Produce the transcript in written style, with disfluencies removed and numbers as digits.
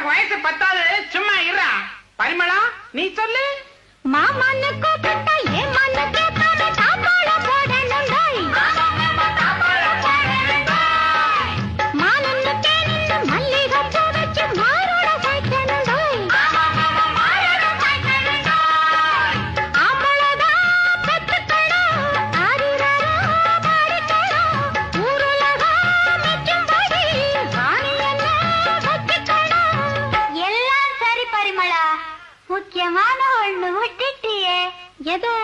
வயசு 10 சும்மா இருடா. பரிமளா நீ சொல்லு. மாமன்னு கூப்பிட்டா ஏன் மண்ணு கேட்காம தாம்பாளம் போடணுண்டாய். மானன்னு தேனின்னு மல்லிகை பூ வச்சு மாரோட சாய்க்கணுண்டாய். ஆம்பளதான் பெத்துக்கணும், ஆரிரரோ பாடிக்கணும், ஊருலகம் மெச்சும்படி ராணி என்ன வச்சுக்கணும். எல்லாம் சரி பரிமளா, முக்கியமான ஒண்ணு விட்டுட்டியே. எது?